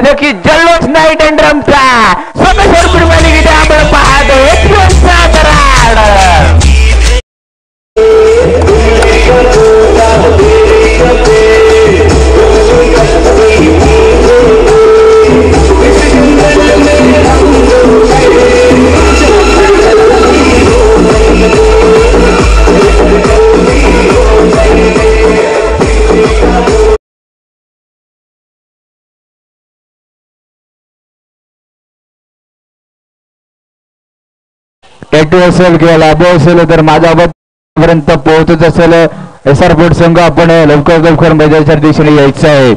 देखिए जल्लोष night and ड्रमचा Someshwar कुटुंबाने आपण पाहतो ऍक्टिव्ह असेल किंवा लाभो असेल तर माझ्यापर्यंत पोहोचत असेल एसआर बोर्ड संघ आपण लवकर मैदानाच्या दिशेने यायचं आहे.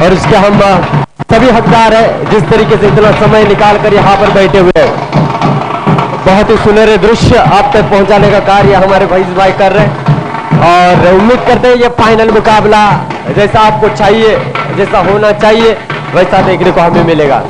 और इसके हम सभी हकदार हैं जिस तरीके से इतना समय निकाल कर यहाँ पर बैठे हुए हैं. बहुत ही सुनहरे दृश्य आप तक पहुंचाने का कार्य हमारे भाई कर रहे हैं और उम्मीद करते हैं ये फाइनल मुकाबला जैसा आपको चाहिए, जैसा होना चाहिए वैसा देखने को हमें मिलेगा.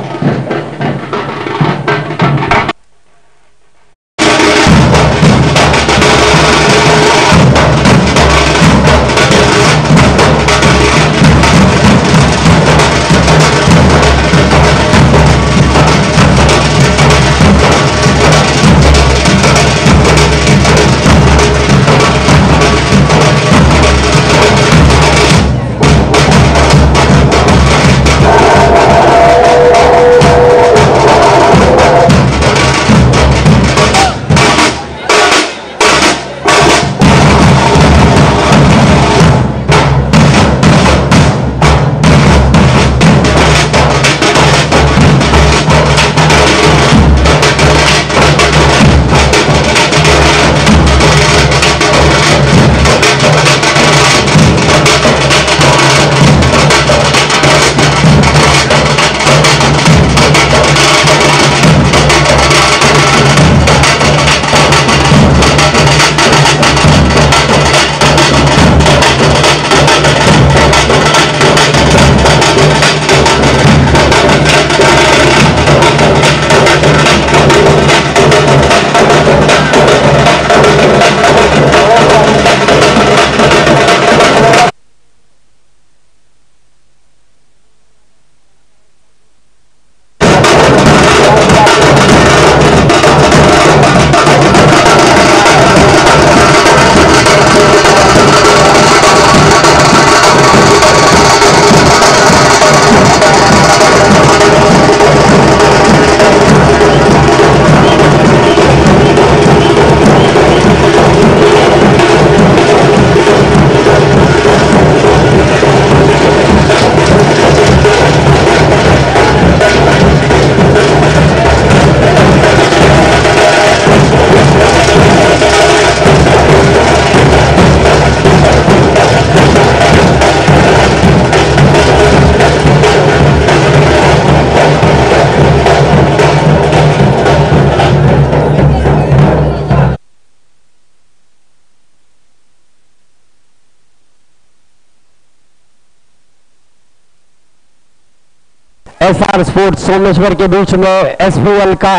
SR स्पोर्ट्स सोमेश्वर के बीच में SPL का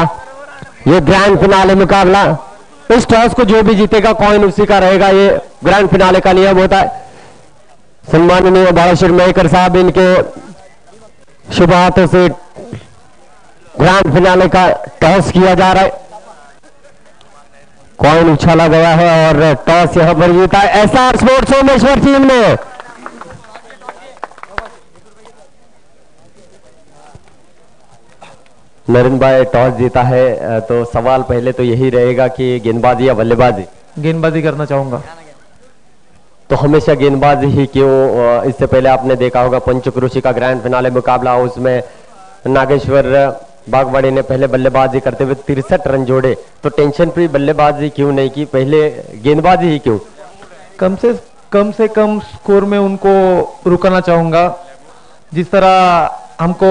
ये ग्रैंड फिनाले मुकाबला। इस टॉस को जो भी जीतेगा कॉइन उसी का रहेगा, ये ग्रैंड फिनाले का नियम होता है। सम्माननीय बालाश्वर मयेकर साहब, इनके शुभ हाथों से ग्रैंड फिनाले का टॉस किया जा रहा है। कॉइन उछाला गया है और टॉस यहां पर जीता है SR स्पोर्ट्स सोमेश्वर टीम ने। नरेंद्र भाई, टॉस जीता है तो सवाल पहले तो यही रहेगा कि गेंदबाजी या बल्लेबाजी? गेंदबाजी करना चाहूंगा। तो हमेशा गेंदबाजी ही क्यों? इससे पहले आपने देखा होगा पंचक्रोशी का ग्रैंड फिनाले मुकाबला, उसमें नागेश्वर बागवाड़ी ने पहले बल्लेबाजी करते हुए 63 रन जोड़े। तो टेंशन फ्री बल्लेबाजी क्यों नहीं की, पहले गेंदबाजी ही क्यों? कम से कम स्कोर में उनको रुकना चाहूंगा। जिस तरह हमको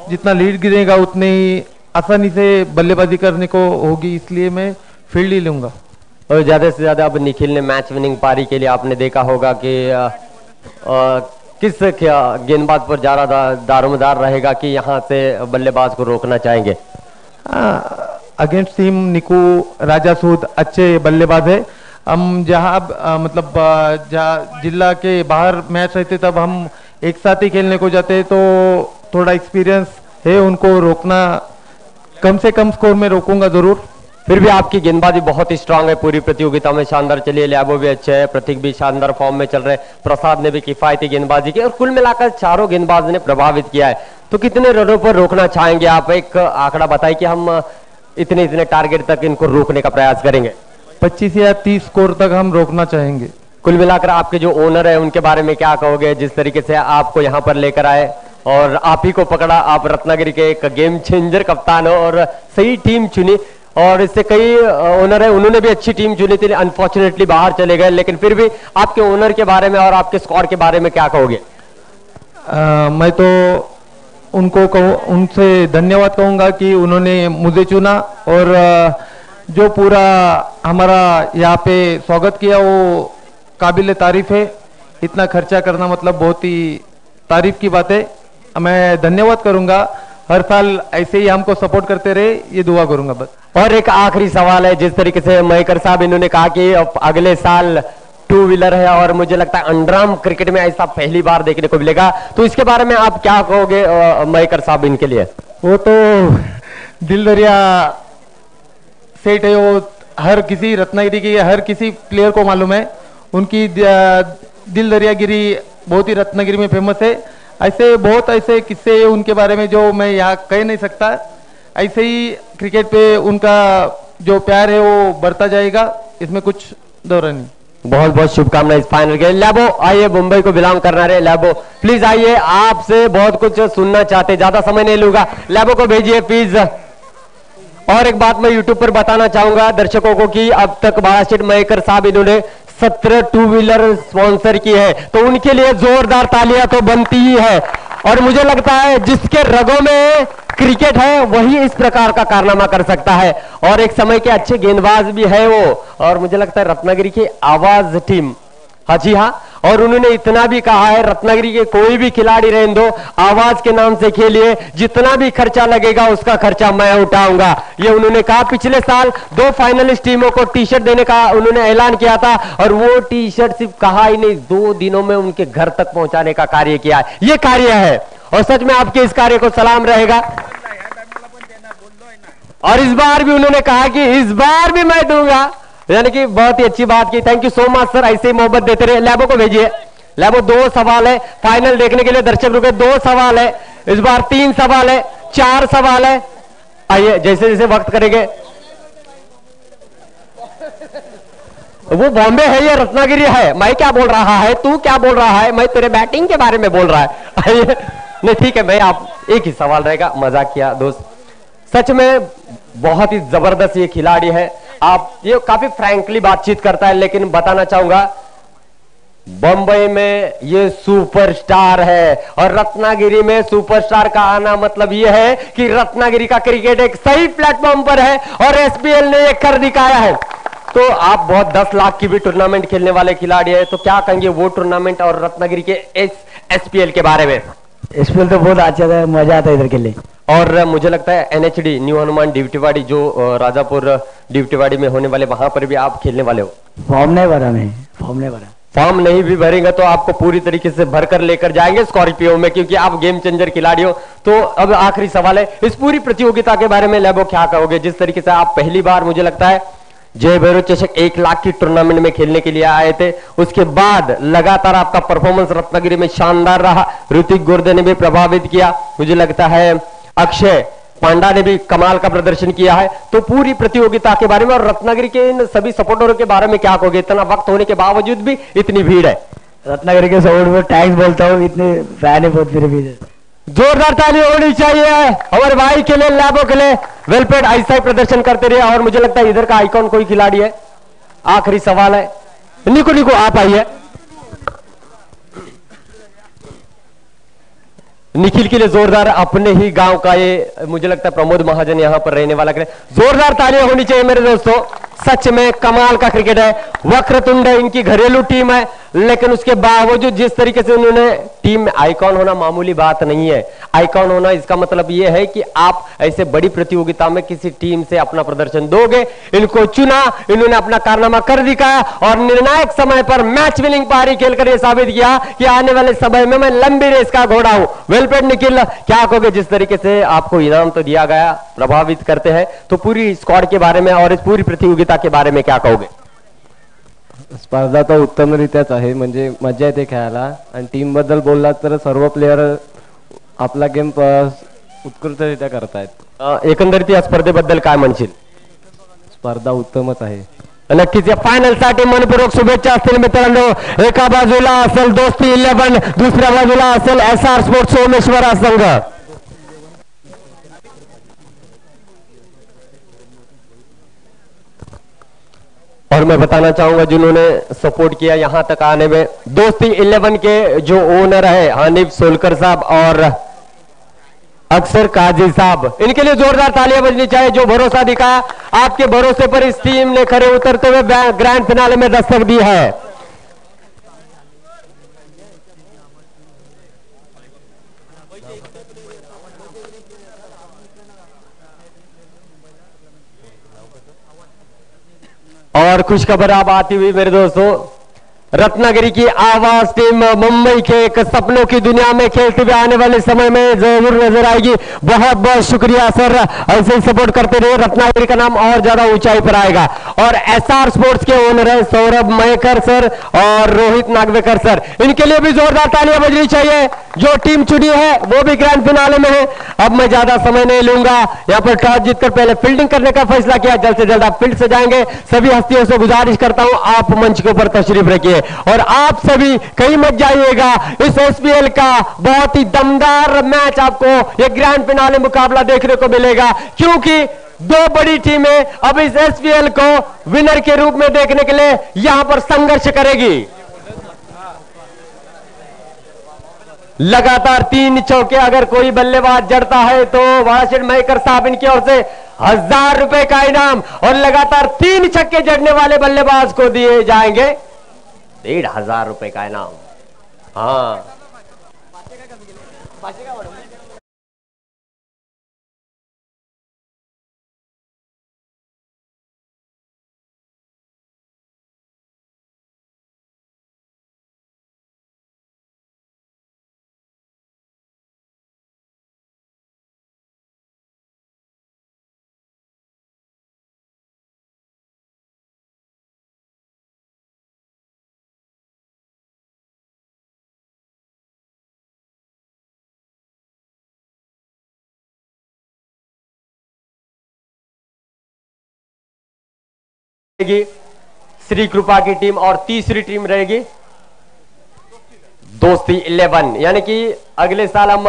जितना लीड गिरेगा उतने ही आसानी से बल्लेबाजी करने को होगी, इसलिए मैं फील्ड ही लूंगा। और ज्यादा से ज्यादा अब निखिल ने मैच विनिंग पारी के लिए आपने देखा होगा कि किस गेंदबाज पर ज्यादा दारोमदार रहेगा कि यहां से बल्लेबाज को रोकना चाहेंगे? अगेंस्ट टीम निकू राजा सूद अच्छे बल्लेबाज है। हम जहां मतलब जहाँ जिला के बाहर मैच रहते तब हम एक साथ ही खेलने को जाते, तो थोड़ा एक्सपीरियंस है, उनको रोकना कम से कम स्कोर में रोकूंगा जरूर। फिर भी आपकी गेंदबाजी बहुत ही स्ट्रांग है, पूरी प्रतियोगिता में शानदार चली है। लैबो भी अच्छे है, प्रतीक भी शानदार फॉर्म में चल रहे, प्रसाद ने भी किफायती गेंदबाजी की और कुल मिलाकर चारों गेंदबाज ने प्रभावित किया है। तो कितने रनों पर रोकना चाहेंगे आप? एक आंकड़ा बताइए कि हम इतने टारगेट तक इनको रोकने का प्रयास करेंगे। 25 या 30 स्कोर तक हम रोकना चाहेंगे। कुल मिलाकर आपके जो ओनर है उनके बारे में क्या कहोगे, जिस तरीके से आपको यहाँ पर लेकर आए और आप ही को पकड़ा? आप रत्नागिरी के एक गेम चेंजर कप्तान हो और सही टीम चुनी, और इससे कई ओनर है उन्होंने भी अच्छी टीम चुनी थी, अनफॉर्चुनेटली बाहर चले गए। लेकिन फिर भी आपके ओनर के बारे में और आपके स्क्वाड के बारे में क्या कहोगे? मैं तो उनसे धन्यवाद कहूंगा कि उन्होंने मुझे चुना और जो पूरा हमारा यहाँ पे स्वागत किया वो काबिल तारीफ है। इतना खर्चा करना मतलब बहुत ही तारीफ की बात है। मैं धन्यवाद करूंगा, हर साल ऐसे ही हमको सपोर्ट करते रहे, ये दुआ करूंगा बस। और एक आखिरी सवाल है, जिस तरीके से मयेकर साहब इन्होंने कहा कि अगले साल 2 व्हीलर है और मुझे लगता है अंडरआर्म क्रिकेट में ऐसा पहली बार देखने को मिलेगा, तो इसके बारे में आप क्या कहोगे मयेकर साहब इनके लिए? वो तो दिल दरिया सेठ है, वो हर किसी रत्नागिरी की हर किसी प्लेयर को मालूम है। उनकी दिल दरियागिरी बहुत ही रत्नागिरी में फेमस है। ऐसे बहुत ऐसे किस्से उनके बारे में जो मैं यहाँ कह नहीं सकता। ऐसे ही क्रिकेट पे उनका जो प्यार है वो बढ़ता जाएगा, इसमें कुछ दौर नहीं। बहुत बहुत शुभकामनाएं इस फाइनल के। लैबो आइए, मुंबई को बिलोंग करना रहे लैबो, प्लीज आइए, आपसे बहुत कुछ सुनना चाहते, ज्यादा समय नहीं लूंगा, लैबो को भेजिए प्लीज। और एक बात मैं यूट्यूब पर बताना चाहूंगा दर्शकों को कि अब तक बालाश्वर मयेकर साहब इन्होंने 17 2 व्हीलर स्पॉन्सर की है, तो उनके लिए जोरदार तालियां तो बनती ही है। और मुझे लगता है जिसके रगों में क्रिकेट है वही इस प्रकार का कारनामा कर सकता है, और एक समय के अच्छे गेंदबाज भी है वो। और मुझे लगता है रत्नागिरी की आवाज टीम, हाँ जी हाँ, और उन्होंने इतना भी कहा है रत्नागिरी के कोई भी खिलाड़ी रहने दो, आवाज के नाम से खेलिए, जितना भी खर्चा लगेगा उसका खर्चा मैं उठाऊंगा, ये उन्होंने कहा। पिछले साल 2 फाइनलिस्ट टीमों को टी शर्ट देने का उन्होंने ऐलान किया था, और वो टी शर्ट सिर्फ कहा ही नहीं, 2 दिनों में उनके घर तक पहुंचाने का कार्य किया है। ये कार्य है और सच में आपके इस कार्य को सलाम रहेगा। और इस बार भी उन्होंने कहा कि इस बार भी मैं दूंगा, यानी कि बहुत ही अच्छी बात की। Thank you so much sir, ऐसे ही मोहब्बत देते रहे। लैबो को भेजिए। लैबो 2 सवाल है फाइनल देखने के लिए, दर्शक रुके, 2 सवाल है इस बार, 3 सवाल है, 4 सवाल है। आइए जैसे जैसे वक्त करेंगे। वो बॉम्बे है या रत्नागिरी है? मैं क्या बोल रहा है, तू क्या बोल रहा है? मैं तेरे बैटिंग के बारे में बोल रहा है। आइए नहीं ठीक है भाई, आप एक ही सवाल रहेगा, मजाक किया दोस्त। सच में बहुत ही जबरदस्त ये खिलाड़ी है, आप ये काफी फ्रैंकली बातचीत करता है, लेकिन बताना चाहूंगा बंबई में ये सुपरस्टार है, और रत्नागिरी में सुपरस्टार का आना मतलब ये है कि रत्नागिरी का क्रिकेट एक सही प्लेटफॉर्म पर है और एसपीएल ने ये कर दिखाया है। तो आप बहुत 10 लाख की भी टूर्नामेंट खेलने वाले खिलाड़ी है, तो क्या कहेंगे वो टूर्नामेंट और रत्नागिरी के एसपीएल के बारे में? स्पेल तो बहुत अच्छा था, मजा आता है इधर के लिए। और मुझे लगता है NHD न्यू हनुमान डिवटीवाड़ी जो राजापुर डिवटीवाड़ी में होने वाले, वहां पर भी आप खेलने वाले हो। फॉर्म नहीं भरा मैं, फॉर्म नहीं भरा। फॉर्म नहीं भी भरेंगे तो आपको पूरी तरीके से भरकर लेकर जाएंगे स्कॉर्पियो में, क्योंकि आप गेम चेंजर खिलाड़ी हो। तो अब आखिरी सवाल है, इस पूरी प्रतियोगिता के बारे में लेबो क्या कहोगे? जिस तरीके से आप पहली बार मुझे लगता है जय भैरव चषक 1 लाख की टूर्नामेंट में खेलने के लिए आए थे, उसके बाद लगातार आपका परफॉर्मेंस रत्नागिरी में शानदार रहा। ऋतिक गुर्दे ने भी प्रभावित किया, मुझे लगता है अक्षय पांडा ने भी कमाल का प्रदर्शन किया है। तो पूरी प्रतियोगिता के बारे में और रत्नागिरी के इन सभी सपोर्टरों के बारे में क्या कहोगे? इतना वक्त होने के बावजूद भी इतनी भीड़ है। रत्नागिरी के सपोर्ट में टैक्स बोलता हूँ, इतने फैन है बहुत मेरे भी। जोरदार ताली होनी चाहिए हमारे भाई के लिए, लैबो के लिए। वेलपेड ऐसा ही प्रदर्शन करते रहे। और मुझे लगता है इधर का आइकॉन कोई खिलाड़ी है। आखिरी सवाल है, निको निको आप आइए। निखिल के लिए जोरदार, अपने ही गांव का ये मुझे लगता है प्रमोद महाजन यहां पर रहने वाला। जोरदार तालियां होनी चाहिए मेरे दोस्तों। सच में कमाल का क्रिकेट है। वक्रतुंड इनकी घरेलू टीम है, लेकिन उसके बावजूद जिस तरीके से उन्होंने टीम में आइकॉन होना मामूली बात नहीं है। आइकॉन होना इसका मतलब यह है कि आप ऐसे बड़ी प्रतियोगिता में किसी टीम से अपना प्रदर्शन दोगे। इनको चुना, इन्होंने अपना कारनामा कर दिखाया और निर्णायक समय पर मैच विनिंग पारी खेलकर यह साबित किया कि आने वाले समय में मैं लंबी रेस का घोड़ा हूं। वेलपेड निखिल, क्या कहोगे? जिस तरीके से आपको इनाम तो दिया गया, प्रभावित करते हैं, तो पूरी स्क्वाड के बारे में और इस पूरी प्रतियोगिता के बारे में क्या कहोगे? स्पर्धा तर उत्तमरित्याच आहे, म्हणजे मजा येते खेळायला। आणि टीम बद्दल बोललात तर सर्व प्लेयर आपला गेम उत्कृष्टरित्या करतायत। एकंदरीत या स्पर्धेबद्दल काय म्हणशील? स्पर्धा उत्तमच आहे। नक्कीच या फायनल साठी मनपूर्वक शुभेच्छा असतील मित्रांनो। एका बाजूला असेल दोस्ती 11, दुसऱ्या बाजूला असेल SR स्पोर्ट्स सोमेश्वरा संघ। और मैं बताना चाहूंगा जिन्होंने सपोर्ट किया यहां तक आने में, दोस्ती 11 के जो ओनर है हनीफ सोलकर साहब और अक्सर काजी साहब, इनके लिए जोरदार तालियां बजनी चाहिए। जो भरोसा दिखाया, आपके भरोसे पर इस टीम ने खरे उतरते हुए ग्रैंड फिनाले में दस्तक दी है। और खुशखबर अब आती हुई मेरे दोस्तों, रत्नागिरी की आवाज टीम मुंबई के एक सपनों की दुनिया में खेलते हुए आने वाले समय में जरूर नजर आएगी। बहुत बहुत शुक्रिया सर, ऐसे ही सपोर्ट करते रहिए, रत्नागिरी का नाम और ज्यादा ऊंचाई पर आएगा। और SR स्पोर्ट्स के ओनर है सौरभ मयकर सर और रोहित नागवेकर सर, इनके लिए भी जोरदार तालियां बजनी चाहिए। जो टीम चुनी है वो भी ग्रैंड फिनाले में है। अब मैं ज्यादा समय नहीं लूंगा, यहाँ पर टॉस जीतकर पहले फील्डिंग करने का फैसला किया, जल्द से जल्द आप फील्ड से जाएंगे। सभी हस्तियों से गुजारिश करता हूं आप मंच के ऊपर तशरीफ रखिए और आप सभी कहीं मत जाइएगा। इस SPL का बहुत ही दमदार मैच आपको ये ग्रैंड फिनाले मुकाबला देखने को मिलेगा, क्योंकि दो बड़ी टीमें अब इस SPL को विनर के रूप में देखने के लिए यहां पर संघर्ष करेगी। लगातार 3 चौके अगर कोई बल्लेबाज जड़ता है तो वाशिर मयकर साहब इनकी ओर से 1000 रुपए का इनाम, और लगातार 3 छक्के जड़ने वाले बल्लेबाज को दिए जाएंगे 1500 रुपए का इनाम। हाँ, श्री कृपा की टीम और तीसरी टीम रहेगी दोस्ती 11, यानी कि अगले साल हम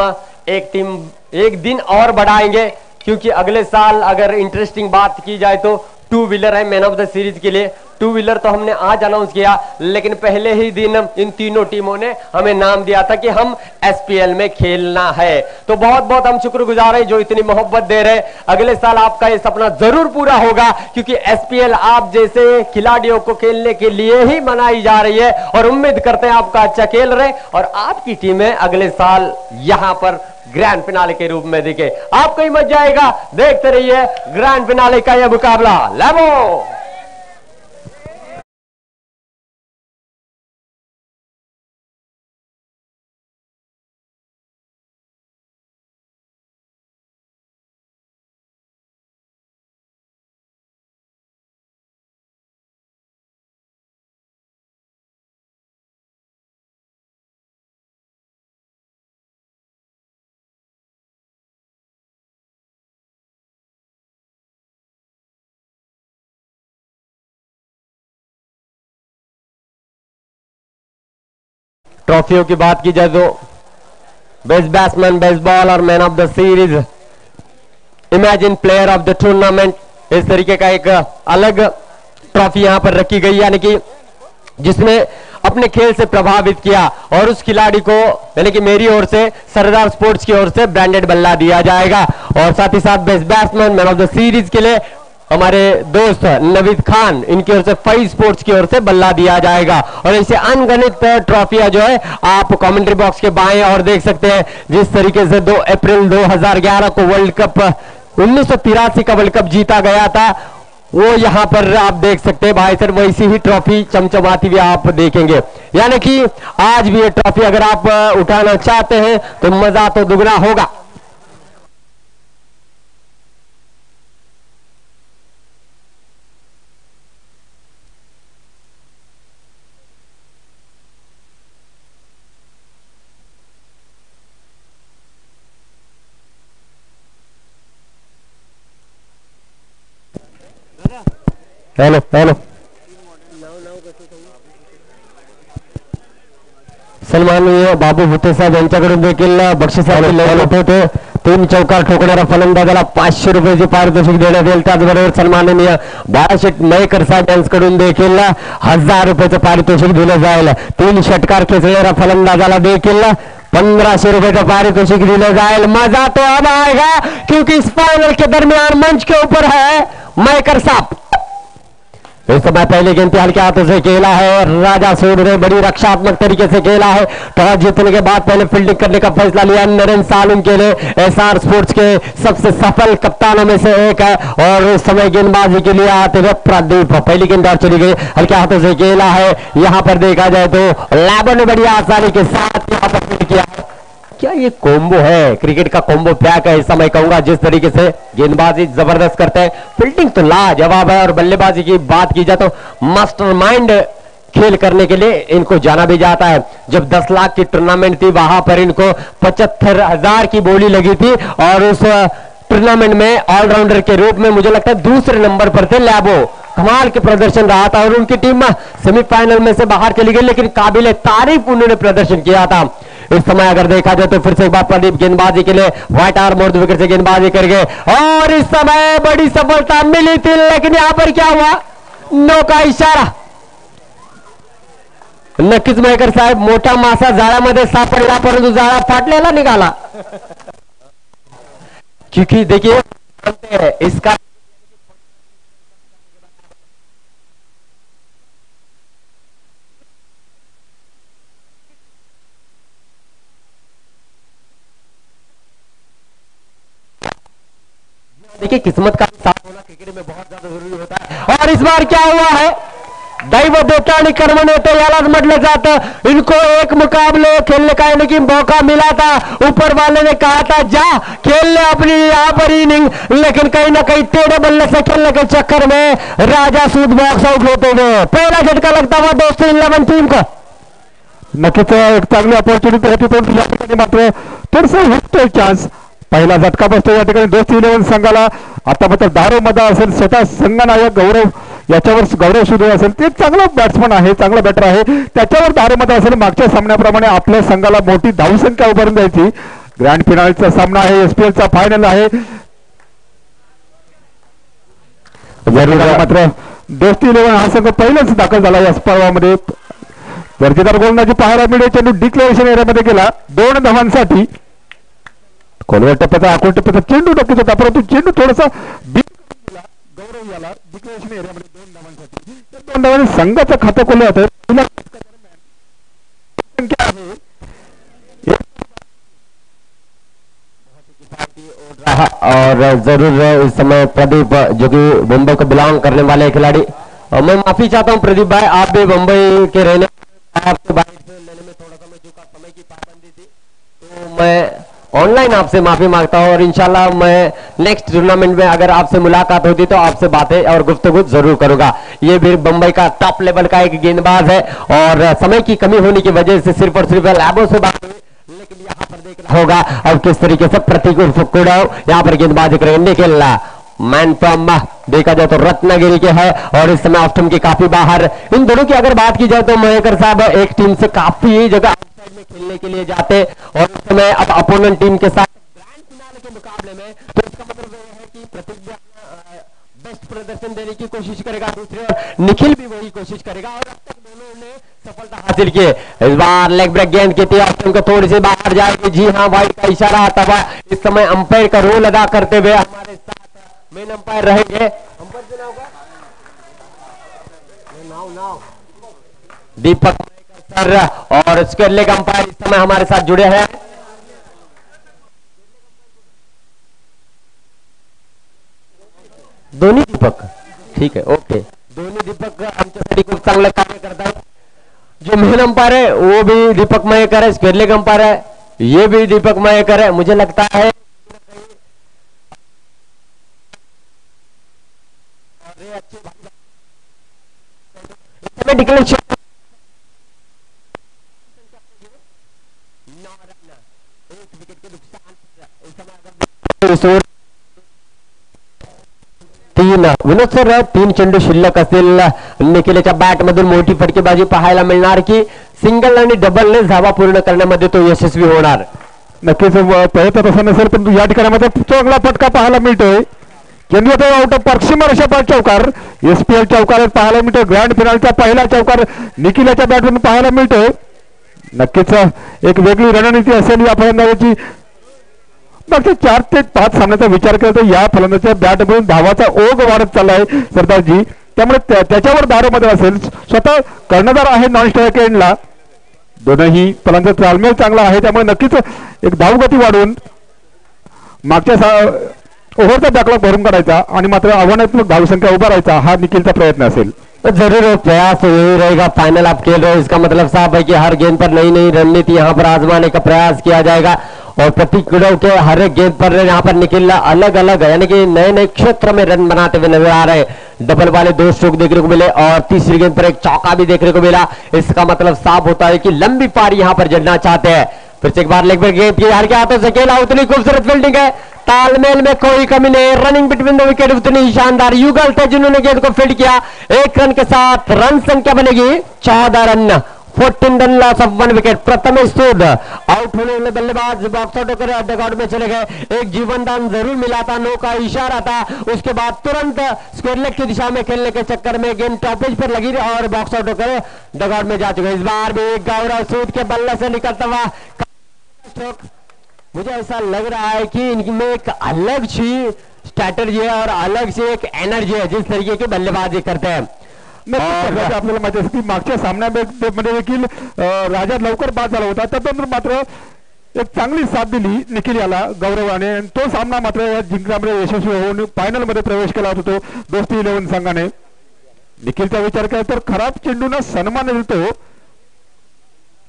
एक दिन और बढ़ाएंगे, क्योंकि अगले साल अगर इंटरेस्टिंग बात की जाए तो 2 व्हीलर है मैन ऑफ द सीरीज के लिए, टू व्हीलर तो हमने आज अनाउंस किया, लेकिन पहले ही दिन इन तीनों टीमों ने हमें नाम दिया था कि हम एसपीएल में खेलना है। तो बहुत बहुत हम शुक्रगुजार हैं जो इतनी मोहब्बत दे रहे। अगले साल आपका ये सपना जरूर पूरा होगा, क्योंकि एसपीएल आप जैसे खिलाड़ियों को खेलने के लिए ही बनाई जा रही है, और उम्मीद करते हैं आपका अच्छा खेल रहे और आपकी टीमें अगले साल यहां पर ग्रैंड फिनाले के रूप में दिखे। आपको ही मजा आएगा। देखते रहिए ग्रैंड फिनाले का यह मुकाबला। लेवो ट्रॉफियों की बात की जाए तो best batsman, best bowler, man of the series, imagine player of the tournament, इस तरीके का एक अलग ट्रॉफी यहां पर रखी गई, यानी कि जिसने अपने खेल से प्रभावित किया और उस खिलाड़ी को यानी कि मेरी ओर से सरदार स्पोर्ट्स की ओर से ब्रांडेड बल्ला दिया जाएगा। और साथ ही साथ best batsman, man of the series के लिए हमारे दोस्त नवीद खान, इनकी ओर से फई स्पोर्ट्स की ओर से बल्ला दिया जाएगा। और ऐसे अनगणित ट्रॉफियां जो है आप कमेंट्री बॉक्स के बाएं और देख सकते हैं। जिस तरीके से 2 अप्रैल 2011 को वर्ल्ड कप 1983 का वर्ल्ड कप जीता गया था, वो यहां पर आप देख सकते हैं भाई सर, वैसी ही ट्रॉफी चमचमाती हुई आप देखेंगे। यानी कि आज भी ये ट्रॉफी अगर आप उठाना चाहते हैं तो मजा तो दुगना होगा। हेलो हेलो, सन्माननीय बाबू भुते साहेब यांच्याकडून देखील बक्षिसाची लढत होते। 3 चौकार ठोकणाऱ्या फलंदाजाला 500 रुपयाचे पारितोषिक देण्यात येईल। त्याचबरोबर सन्माननीय बाळाशेठ मयेकर साहेब यांच्याकडून देखील 1000 रुपयाचं पारितोषिक दिलं जाईल। 3 षटकार खेचणाऱ्या फलंदाजाला देखील 1500 रुपए का पारितोषिक दिया जाए। मजा तो अब आएगा क्योंकि इस फाइनल के दरमियान मंच के ऊपर है मयेकर साहब। इस समय पहले गेंद हल्के हाथों से खेला है, राजा सूद ने बड़ी रक्षात्मक तरीके से खेला है। टॉस जीतने के बाद पहले फील्डिंग करने का फैसला लिया नरेंद्र सालुन के लिए, एसआर स्पोर्ट्स के सबसे सफल कप्तानों में से एक है। और इस समय गेंदबाजी के लिए आते हुए प्रदीप, पहली गेंद और चली गई, हल्के हाथों से खेला है। यहां पर देखा जाए तो लैबो ने बड़ी आसानी के साथ यहां पर फील्ड किया है। क्या ये कॉम्बो है, क्रिकेट का कॉम्बो पैक है इस समय कहूंगा। जिस तरीके से गेंदबाजी जबरदस्त करते हैं, फील्डिंग तो लाजवाब है। और बल्लेबाजी की बात की जाए तो मास्टरमाइंड खेल करने के लिए इनको जाना भी जाता है। जब 10 लाख की टूर्नामेंट थी वहां पर इनको 75,000 की बोली लगी थी और उस टूर्नामेंट में ऑलराउंडर के रूप में मुझे लगता है दूसरे नंबर पर थे लैबो। कमाल के प्रदर्शन रहा था और उनकी टीम सेमीफाइनल में से बाहर चली गई, लेकिन काबिले तारीफ उन्होंने प्रदर्शन किया था। इस समय अगर देखा जाए तो फिर से एक बार प्रदीप गेंदबाजी के लिए व्हाइट आर्म और विकेट से गेंदबाजी कर गए और इस समय बड़ी सफलता मिली थी। लेकिन यहां पर क्या हुआ, नो का इशारा। नक्कीच मयेकर साहेब, मोठा मासा जाळ्यामध्ये सापडला परंतु जाळा फाटलेला निघाला। क्योंकि देखिए इसका देखिए किस्मत का साथ होना क्रिकेट में बहुत ज्यादा जरूरी होता है। और इस बार क्या हुआ है, दैव देवतानी कर्म ने तो यालाच म्हटलं जातं। इनको एक मुकाबले खेलने का यानी कि मौका मिला था, ऊपर वाले ने कहा था जा खेल ले अपनी यहाँ पर इनिंग, लेकिन कहीं ना कहीं टेढ़े बल्ले से खेलने के चक्कर में राजा सूद बॉक्स आउट होते गए। पहला झटका लगता हुआ दोस्तों 11 टीम को। नक्कीच एक चांगली अपॉर्च्युनिटी होती, पण या ठिकाणी मात्र थोडंसं हुकतोय चान्स। पहिला झटका बसतो या ठिकाणी दोस्ती 11 संघाला। आता मात्र दारो मध्ये असेल स्वतः संघनायक गौरव, याच्यावर गौरव सुद्धा असेल, ते चांगला बॅट्समन आहे, चांगला बॅटर आहे, त्याच्यावर दारो मध्ये असेल। मागच्या सामन्याप्रमाणे आपल्या संघाला मोठी धावसंख्या उभारून द्यायची। ग्रँड फिनालेचा सामना आहे, एसपीएलचा फायनल आहे। मात्र दोस्ती 11 हा संघ पहिलाच दाखल झाला या स्पर्धामध्ये. दर्जेदार गोलंदाजी पाहायला मिळेल. चेंडू डिक्लेरेशन एरियामध्ये गेला 2 धावांसाठी. खोलवर टप्प्याचा आखूड टप्प्याचा चेंडू नक्कीच होता, परंतु चेंडू थोडासा गौरव याला डिक्लेरेशन एरियामध्ये 2 धावांसाठी. 2 धावांनी संघाचं खातं खोललं होतं. और जरूर इस समय प्रदीप जो कि मुंबई को बिलोंग करने वाले खिलाड़ी, मैं माफी चाहता हूं प्रदीप भाई, आप भी मुंबई के रहने, आपसे बाइट लेने में थोड़ा सा मैं चूका, समय की पाबंदी थी, तो मैं ऑनलाइन आपसे माफी मांगता हूं और इंशाल्लाह मैं नेक्स्ट टूर्नामेंट में अगर आपसे मुलाकात होती तो आपसे बातें और गुफ्तगू जरूर करूंगा। ये भी मुंबई का टॉप लेवल का एक गेंदबाज है और समय की कमी होने की वजह से सिर्फ और सिर्फ लैबों से बात हुई, लेकिन यहाँ पर देखना होगा अब किस तरीके से प्रतीक कुड़ाव यहाँ पर गेंदबाजी करेंगे। निखिल मैन फ्रॉम देखा जाए तो रत्नागिरी के है और इस समय ऑफ टीम के काफी बाहर। इन दोनों की अगर बात की जाए तो मयेकर साहब एक टीम से काफी जगह आउटसाइड में खेलने के लिए जाते और इस समय अब अपोनेंट टीम के साथ ग्रैंड फिनाले के मुकाबले में, तो इसका मतलब यह है कि प्रतीक बेस्ट प्रदर्शन देने की कोशिश करेगा, दूसरी ओर निखिल भी वही कोशिश करेगा और अब तक दोनों ने सफलता हासिल की। इस बार लेग ब्रेक गेंद की थी, ऑफ को थोड़ी सी बाहर जाएगी। जी हाँ, वाइड का इशारा आता हुआ इस समय अंपायर का रोल अदा करते हुए हमारे साथ मेन अंपायर रहेंगे। अंपायर से नाम दीपक सर और इसके लेग अंपायर इस समय हमारे साथ जुड़े हैं। दोन्ही दीपक, ठीक है, ओके, दोन्ही दीपक आमच्यासाठी खूप चांगलं कार्य करतात। जो मेन अंपायर है वो भी दीपक मयेकर है, स्क्वेयर लेग अंपायर है ये भी दीपक मयेकर है। मुझे लगता है विनोद सर 3 चेंडू शिल्लक असतील। निखिलच्या बॅट मधून मोठी फटकेबाजी पाहायला मिळणार की सिंगल आणि डबलने धावा पूर्ण करण्यामध्ये तो यशस्वी होणार। नक्कीच प्रयत्न तसा नसेल पण या ठिकाणी मात्र चांगला फटका पाहायला मिळतोय। चेंडू आता आउट ऑफ पार्क सीमारेषा चौकार एसपीएल चौकार पाहायला मिळतोय। ग्रँड फिनालचा पहिला चौकार निखिलच्या बॅटमधून पाहायला मिळतोय। नक्कीच एक वेगळी रणनीती असेल या फलंदाजाची। मागच्या 4 ते 5 सामन्याचा विचार केला तर या फलंदाजाच्या बॅटमधून धावाचा ओघ वाढत चाललाय सरदारजी, त्यामुळे त्याच्यावर दारोमध्ये असेल। स्वतः कर्णधार आहे नॉन स्ट्रायक एंडला, दोनही फलंदाज तालमेल चांगला आहे, त्यामुळे नक्कीच एक धावगती वाढवून मागच्या ओव्हरचा बॅकलॉग भरून काढायचा आणि मात्र आव्हानात्मक धावसंख्या उभारायचा हा निखिलचा प्रयत्न असेल। तो जरूर प्रयास यही रहेगा। फाइनल आप खेल रहे हो, इसका मतलब साफ है कि हर गेंद पर नई नई रणनीति यहाँ पर आजमाने का प्रयास किया जाएगा और प्रतीक कुड़व के हर एक गेंद पर यहाँ पर निखिल अलग अलग यानी कि नए नए क्षेत्र में रन बनाते हुए नजर आ रहे। डबल वाले 2 स्ट्रोक देखने को मिले और तीसरी गेंद पर एक चौका भी देखने को मिला। इसका मतलब साफ होता है कि लंबी पारी यहाँ पर जड़ना चाहते हैं। फिर से एक बार लेग ब्रेक गेंद की हार के हाथों से खेला, उतनी खूबसूरत फील्डिंग है, तालमेल में कोई कमी नहीं। रनिंग बिटवीन द विकेट उतनी शानदार युगल थे जिन्होंने गेंद को फील्ड किया। 1 रन के साथ रन संख्या बनेगी 14 run, 14 run loss of 1 wicket. Prathamesh Sood out होने वाले बल्लेबाज बॉक्स आउट होकर डगआउट में चले गए। एक जीवन दान जरूर मिला था, नो का इशारा था, उसके बाद तुरंत स्क्वायर लेग की दिशा में खेलने के चक्कर में गेंद टॉपेज पर लगी और बॉक्स आउट होकर डगआउट में जा चुके। इस बार भी गौरव सूद के बल्ले से निकलता हुआ स्ट्रोक। मुझे ऐसा लग रहा है कि इनमें एक अलग सी स्ट्रैटेजी है और अलग से एक एनर्जी है जिस तरीके की बल्लेबाजी करते हैं। आपल्याला माहिती आहे की मागच्या सामन्यामध्ये देखील राजा लवकर बाद झाला होता, त्यानंतर मात्र एक चांगली साथ दिली निखिल याला गौरवाने। तो सामना मात्र जिंकण्यामध्ये यशस्वी होऊन फायनल मध्ये प्रवेश केला होता तो दोस्ती 11 संघाने। निखिलचा विचार केला तर खराब चेंडूना सन्मान देतो।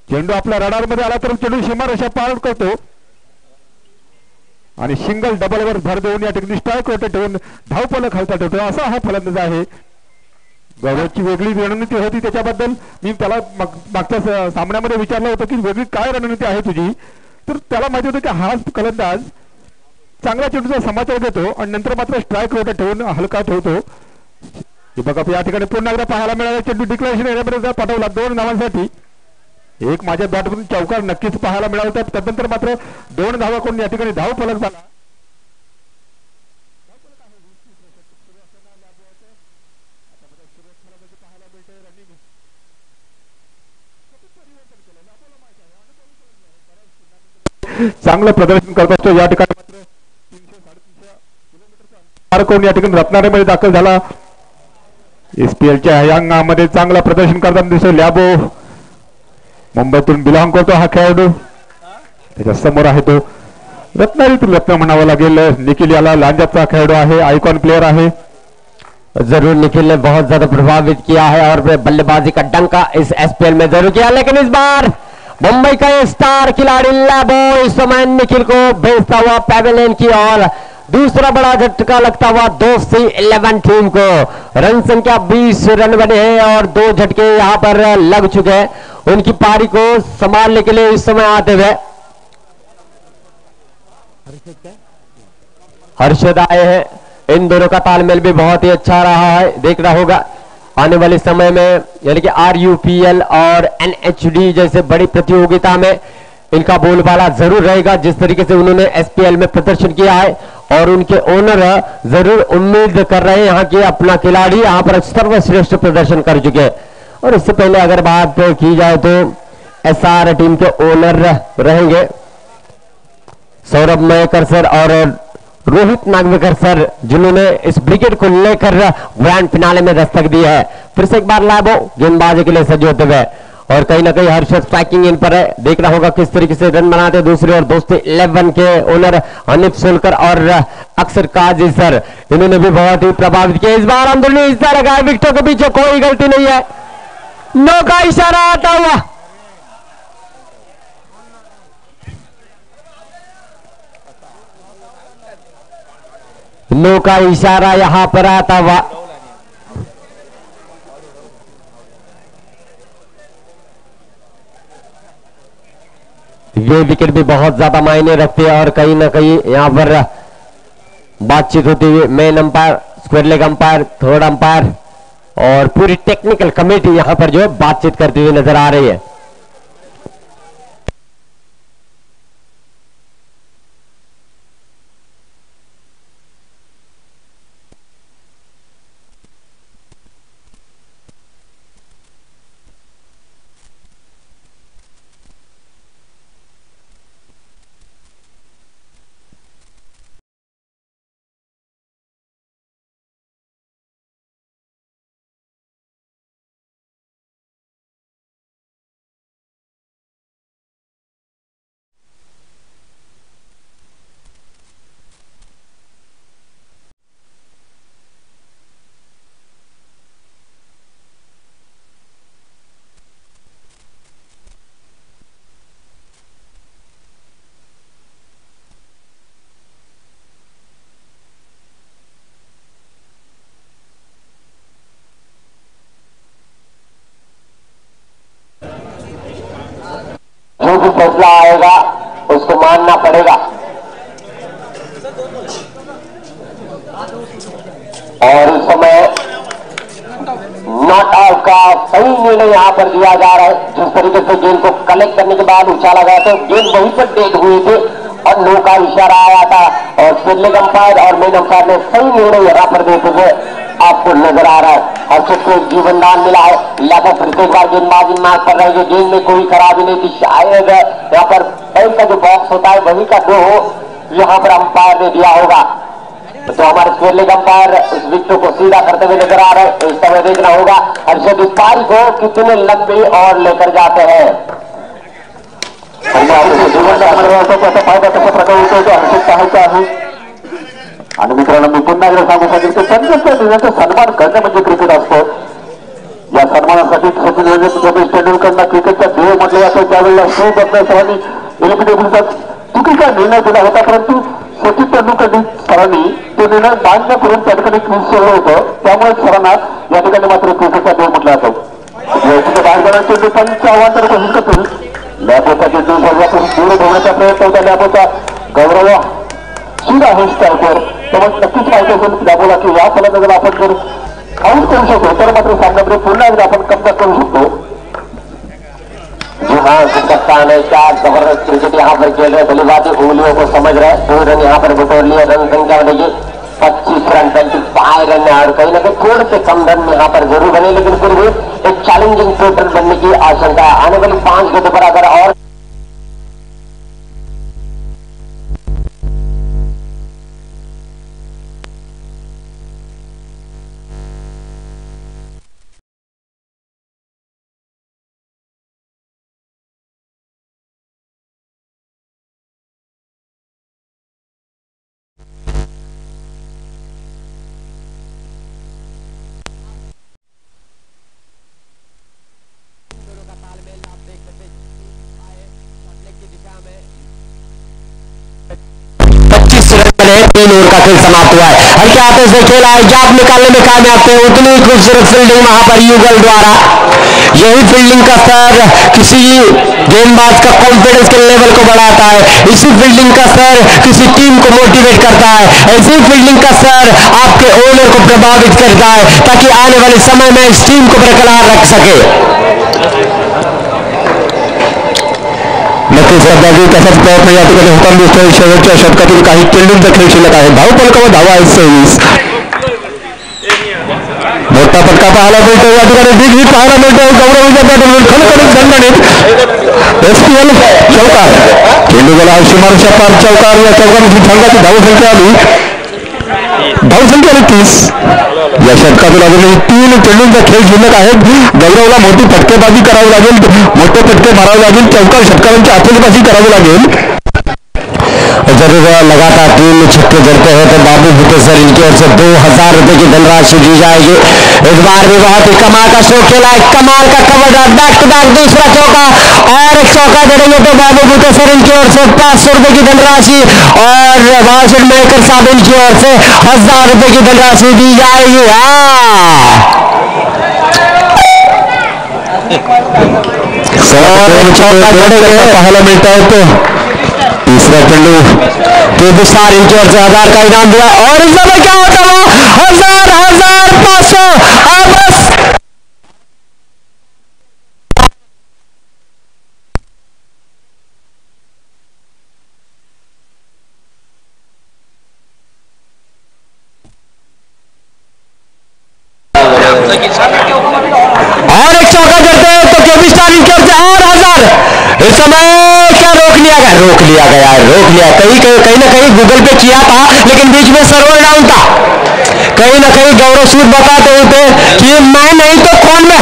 चेंडू आपल्या रडार मध्ये आला तर चेंडू सीमारेषा पार करतो आणि सिंगल डबल वर भर देऊन या ठिकाणी स्ट्राइक रोटे ठेवून धावफलक खालचा ठेवतो, असा हा फलंदाज आहे। गौरवची वेगळी रणनीती होती, त्याच्याबद्दल मी त्याला मागच्या सामन्यामध्ये विचारलं होतं की वेगळी काय रणनीती आहे तुझी, तर त्याला माहिती होतं की हा फलंदाज चांगल्या चेंडूचा समाचार घेतो आणि नंतर मात्र स्ट्राइक रोटे ठेवून हलका ठेवतो। हे बघा या ठिकाणी पुन्हा एकदा पाहायला मिळाला, चेंडू डिक्लेरेशन एरियामध्ये पाठवला 2 धावांसाठी। एक माझ्या बॅटमधून चौकार नक्कीच पाहायला मिळाला होता, त्यानंतर मात्र 2 धावा करून या ठिकाणी धाव फलक झाला। चांगलं प्रदर्शन करत असतो. या ठिकाणी मात्र 300-350 किलोमीटर या ठिकाणी रत्नागिरीमध्ये दाखल झाला. SPLच्या ह्या अंगामध्ये चांगलं प्रदर्शन करताना दिसतो. लॅबो मुंबईतून बिलॉंग करतो हा खेळाडू. त्याच्या समोर आहे तो रत्नागिरीतून रत्न म्हणावं लागेल निखिल याला. लांजाचा खेळाडू आहे, आयकॉन प्लेयर है. जरूर निखिल ने बहुत ज्यादा प्रभावित किया है और बल्लेबाजी का डंका इस SPL में जरूर किया, लेकिन इस बार मुंबई का स्टार खिलाड़ी लैबो इस समय निखिल को भेजता हुआ पैवेलियन की ओर दूसरा बड़ा झटका लगता हुआ दोस्ती 11 टीम को। रन संख्या 20 रन बने हैं और 2 झटके यहां पर लग चुके हैं। उनकी पारी को संभालने के लिए इस समय आते हुए हर्षद आए हैं। इन दोनों का तालमेल भी बहुत ही अच्छा रहा है। देखना होगा आने वाले समय में, यानी कि RUPL और NHD जैसे बड़ी प्रतियोगिता में इनका बोलबाला जरूर रहेगा। जिस तरीके से उन्होंने SPL में प्रदर्शन किया है और उनके ओनर जरूर उम्मीद कर रहे हैं यहाँ के अपना खिलाड़ी यहाँ पर सर्वश्रेष्ठ प्रदर्शन कर चुके हैं। और इससे पहले अगर बात की जाए तो SR टीम के ओनर रहेंगे सौरभ मयेकर सर और रोहित नागवेकर सर, जिन्होंने इस ब्रिगेड को लेकर ग्रैंड फिनाले में दस्तक दी है। फिर से एक बार लैबो गेंदबाजी के लिए सज्ज होते हुए और कहीं ना कहीं हर्षद स्ट्राइकिंग इन पर है। देखना होगा किस तरीके से रन बनाते हैं। दूसरी ओर दोस्ती 11 के ओनर अनिप सोलकर और अक्सर काजी सर, इन्होंने भी बहुत ही प्रभावित किया। इस बार अंदरूनी हिस्सा लगा है, विकेटों के पीछे कोई गलती नहीं है। नो का इशारा आता हुआ नो का इशारा यहां पर आता हुआ। ये विकेट भी बहुत ज्यादा मायने रखते हैं और कहीं ना कहीं यहां पर बातचीत होती हुई main umpire, square leg umpire, third umpire और पूरी टेक्निकल कमेटी यहां पर जो है बातचीत करती हुई नजर आ रही है। जो भी फैसला आएगा उसको मानना पड़ेगा और इस समय नॉट आउट का सही निर्णय यहां पर दिया जा रहा है। जिस तरीके से गेंद को कलेक्ट करने के बाद उछाला गया तो गेंद वहीं पर डेड हुए थे और नो का इशारा आया था और स्क्वायर अंपायर और मेन अंपायर ने सही निर्णय यहां पर देते हुए आपको नजर आ रहा है। हर्षद को जीवनदान मिला है। लैबो फिर से एक बार गेंदबाजी मार कर रहे हैं। गेंद में कोई खराबी नहीं थी। शायद यहाँ पर बैक का जो बॉक्स होता है वही का दो यहाँ पर अंपायर ने दिया होगा। तो हमारे स्क्वायर लेग अंपायर उस विकेट को सीधा करते हुए नजर आ रहे हैं। इस समय देखना होगा हर्षद इस पारी को कितने लंबे और लेकर जाते हैं। फायदा कशा प्रकारे होतो तो हर्षद पाहायचा आहे। आणि मित्रांनो मी पुन्हा एकदा सांगू शकेल की त्यांच्या निर्णयाचा सन्मान करणं म्हणजे क्रिकेट असतो। या सन्मानासाठी सचिन रमेश तेंडुलकरना क्रिकेटचा देव म्हटलं जातं। त्यावेळेला शो बदल सरांनी एलिमिनेटरचा चुकीचा निर्णय दिला होता, परंतु सचिन तेंडुलकर सरांनी तो निर्णय मान्य करून त्या ठिकाणी क्रीज सोडलं होतं। त्यामुळे सरांना या ठिकाणी मात्र क्रिकेटचा देव म्हटलं जातं। बाहेर जाणारे चेंडू त्यांच्या आव्हानावर बसून करतील। लॅबोचा चेंडू सर्वातून दूर ठेवण्याचा प्रयत्न होता। लॅबोचा गौरव सीधा हे स्ट्रायकर त्यामुळे नक्कीच माहिती असेल लॅबोला की या फलंदाजाला आपण जर आउट करू शकतो तर मात्र सामन्यामध्ये पुन्हा एकदा आपण कमबॅक करू शकतो। जी हाँ, कप्तान है क्या जबरदस्त क्रिकेट यहाँ पर खेल रहे। बल्लेबाजी उंगलियों को समझ रहे। 2 रन यहाँ पर बटोर लिए। रन संख्या बनेगी 25 रन 25 रन और कहीं ना कहीं थोड़े से कम रन यहाँ पर जरूर बने, लेकिन फिर भी एक चैलेंजिंग टोटल बनने की आशंका है। आने वाली 5 गेंदों पर अगर और 3 ओवर का खेल समाप्त हुआ है। हल्के हाथों से खेला है, गैप निकालने में कामयाब थे। उतनी खूबसूरत फील्डिंग वहां पर युगल द्वारा। यही फील्डिंग का स्तर किसी गेंदबाज का कॉन्फिडेंस के लेवल को बढ़ाता है। इसी फील्डिंग का स्तर किसी टीम को मोटिवेट करता है। ऐसी फील्डिंग का स्तर आपके ओनर को प्रभावित करता है ताकि आने वाले समय में इस टीम को बरकरार रख सके। नक्कीच स्पर्धाची तसाच प्रयत्न या ठिकाणी होताना दिसतोय। शेवटच्या षटकातील काही चेंडूंचा खेळ शिल्लक आहे। धावफलकावर धावा आहे 26. मोठा फटका पाहायला मिळतो या ठिकाणी, बिग हिट पाहायला मिळतो। गौरव विद्यापीठ खणखणीत दणदणीत एसपीएल चौकार, चेंडू गेला सीमारेषा पार चौकार। या चौकाराची संघाची धावसंख्या आली 30. या षटकातून अजूनही 3 चेंडूंचा खेळ शिल्लक आहेत। गौरवला मोठी फटकेबाजी करावी लागेल, मोठे फटके मारावे लागेल, चौकार षटकारांची आतषबाजी करावी लागेल। जरूर लगातार 3 छक्के जड़ते हैं तो बाबू भुट्टे सर इनकी ओर से 2000 रुपए की धनराशि दी जाएगी। इस बार भी बहुत ही कमाल का शो खेला है, कमाल का cover drive, back to back दूसरा चौका और एक चौका जड़ेंगे तो बाबू भुट्टे सर इनकी ओर से 500 रुपए की धनराशि और वाशिड मेकर साहब इनकी ओर से 1000 रुपए की धनराशि दी जाएगी। पहला मिलता है तो तीसरा चेंडू केबी स्टार इनकी ओर से 1000 का इनाम दिया और इस समय क्या होता है 1500 बस और एक चौका जड़ते हैं तो केबी स्टार इनकी ओर से और 1000। इस समय क्या रोक लिया गया कहीं ना कहीं गूगल पे किया था लेकिन बीच में सर्वर डाउन था। कहीं ना कहीं गौरव सूद बताते होते कि मैं नहीं तो कौन, में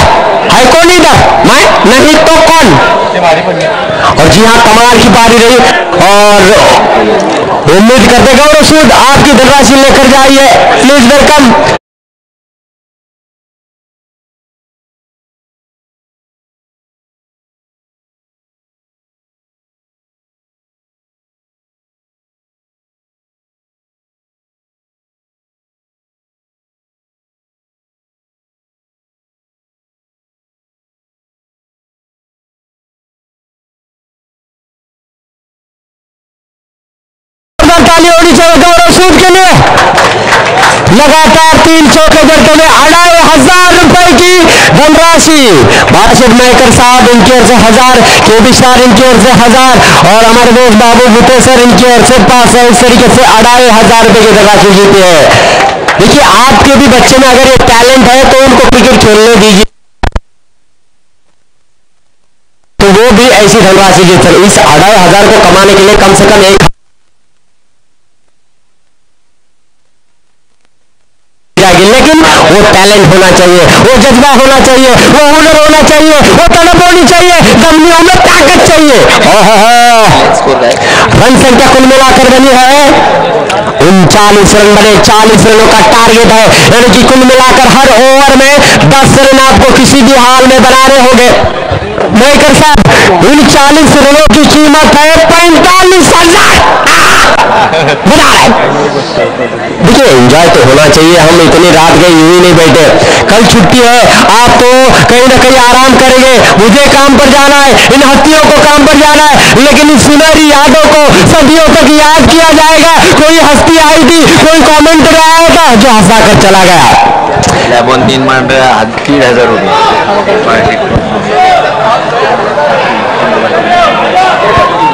है कौन इधर, मैं नहीं तो कौन। और जी हाँ, कमाल की बारी रही और उम्मीद करते गौरव सूद आपकी धनराशि लेकर जाइए, प्लीज वेलकम। ताली होनी चाहिए गौरव सूद के लिए। लगातार 3 चौके जड़ते हुए 2500 रुपए की धनराशि वाशिड मेकर साहब इनकी ओर से 1000, केबी स्टार इनकी ओर से 1000 और हमारे दोस्त बाबू भुट्टे सर इनकी ओर से 500। इस तरीके से 2500 रुपए की धनराशि जीती है। देखिए, आपके भी बच्चे में अगर ये टैलेंट है तो उनको क्रिकेट खेलने दीजिए तो वो भी ऐसी धनराशि जीत सकते। इस 2500 को कमाने के लिए कम से कम एक लेकिन वो टैलेंट होना चाहिए, वो जज्बा होना चाहिए, वो हुनर होना चाहिए, वो तड़प होनी चाहिए, धमनियों में ताकत चाहिए। रन संख्या कुल मिलाकर बनी है 39 रन बने, 40 रनों का टारगेट है, यानी कि कुल मिलाकर हर ओवर में 10 रन आपको किसी भी हाल में बनाने होंगे। मेकर साहब, इन 40 रनों की कीमत है 45,000 बना रहे। देखिए, एंजॉय तो होना चाहिए, हम इतनी रात गए यूं ही नहीं बैठे। कल छुट्टी है, आप तो कहीं ना कहीं आराम करेंगे, मुझे काम पर जाना है, इन हस्तियों को काम पर जाना है, लेकिन इस सुनहरी यादों को सदियों तक याद किया जाएगा। कोई हस्ती आई थी, कोई कमेंटर आया था जो हंसा कर चला गया। 3,000 रुपये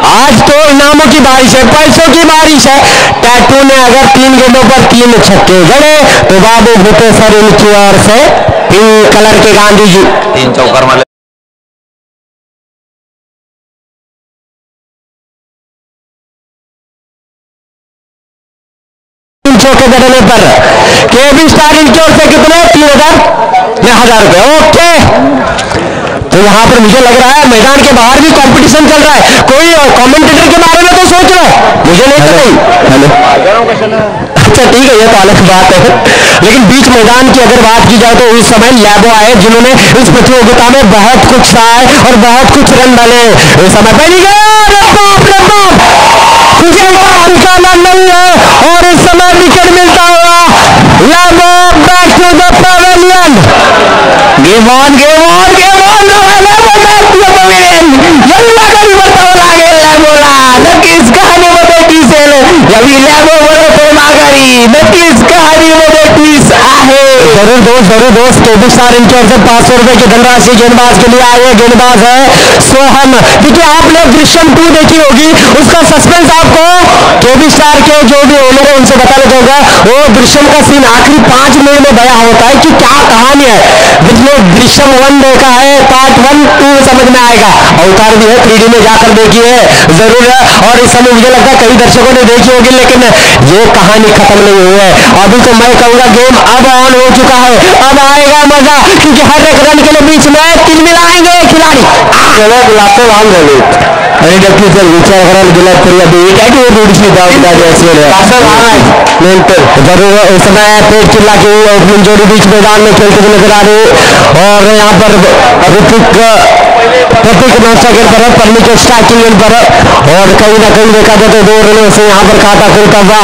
आज तो इनामों की बारिश है, पैसों की बारिश है। टैटू ने अगर 3 गेंदों पर 3 छक्के जड़े तो बाबू भुट्टे सर इनकी ओर से पिंक कलर के गांधी जी 3 चौकर वाले चौके जड़ने पर केबी स्टार इनकी ओर से कितने 3,000 रुपए। ओके, तो यहाँ पर मुझे लग रहा है मैदान के बाहर भी कंपटीशन चल रहा है। कोई कमेंटेटर के बारे में तो सोच रहा है, मुझे नहीं पता। हेलो, अच्छा ठीक है, ये तो अलग बात है, लेकिन बीच मैदान की अगर बात की जाए तो उस समय लैबो आए जिन्होंने इस प्रतियोगिता में बहुत कुछ कहा है और बहुत कुछ रन डाले। इस समय पहली ठिकाना नहीं है और इस समय विकेट मिलता हुआ Labo back to the pavilion. Game on Labo back to the pavilion. यल्ला करी बताओ लागे लैबोला नक्कीच कहाणीमध्ये दिसेल यावी लॅबो बरोबर माघारी नक्कीच कहाणीमध्ये ट्विस्ट आहे। जरूर दोस्त केबी स्टार इनके ओर से 500 रुपए की धनराशि गेंदबाज के लिए आई है। गेंदबाज है सोहम। देखिए आपने दृश्यम 2 देखी होगी, उसका सस्पेंस आपको केबी स्टार के जो भी ओनर है उनसे बताना चाहूंगा। वो दृश्यम का सीन आखिरी 5 मिनट में बयां होता है कि क्या कहानी है। जिसने दृश्यम 1 देखा है पार्ट 1 2 समझ में आएगा। अवतार भी है 3D में जाकर देखिए जरूर है। और इस समय मुझे लगता है कई दर्शकों ने देखी होगी, लेकिन ये कहानी खत्म नहीं हुई है। अभी तो मैं कहूंगा गेम अब ऑन हो चुका है। अब आएगा मजा, क्योंकि हर एक रन के लिए बीच में तिल मिलाएंगे खिलाडी। लागतो लहान झाले आणि नक्कीच जर विचार करायला गेला तरी अभी एक थोडीशी जबाबदारी असेल नंतर जरूर उस समय पेट चिल्ला के ओपनिंग जोड़ी बीच मैदान में खेलते हुए नजर आ रही। और यहाँ पर प्रतीक नाश्ता गेंद पर पन्नी के स्ट्राइकिंग गेंद पर और कहीं ना कहीं देखा जाए तो 2 रनों से यहाँ पर खाता खुलता हुआ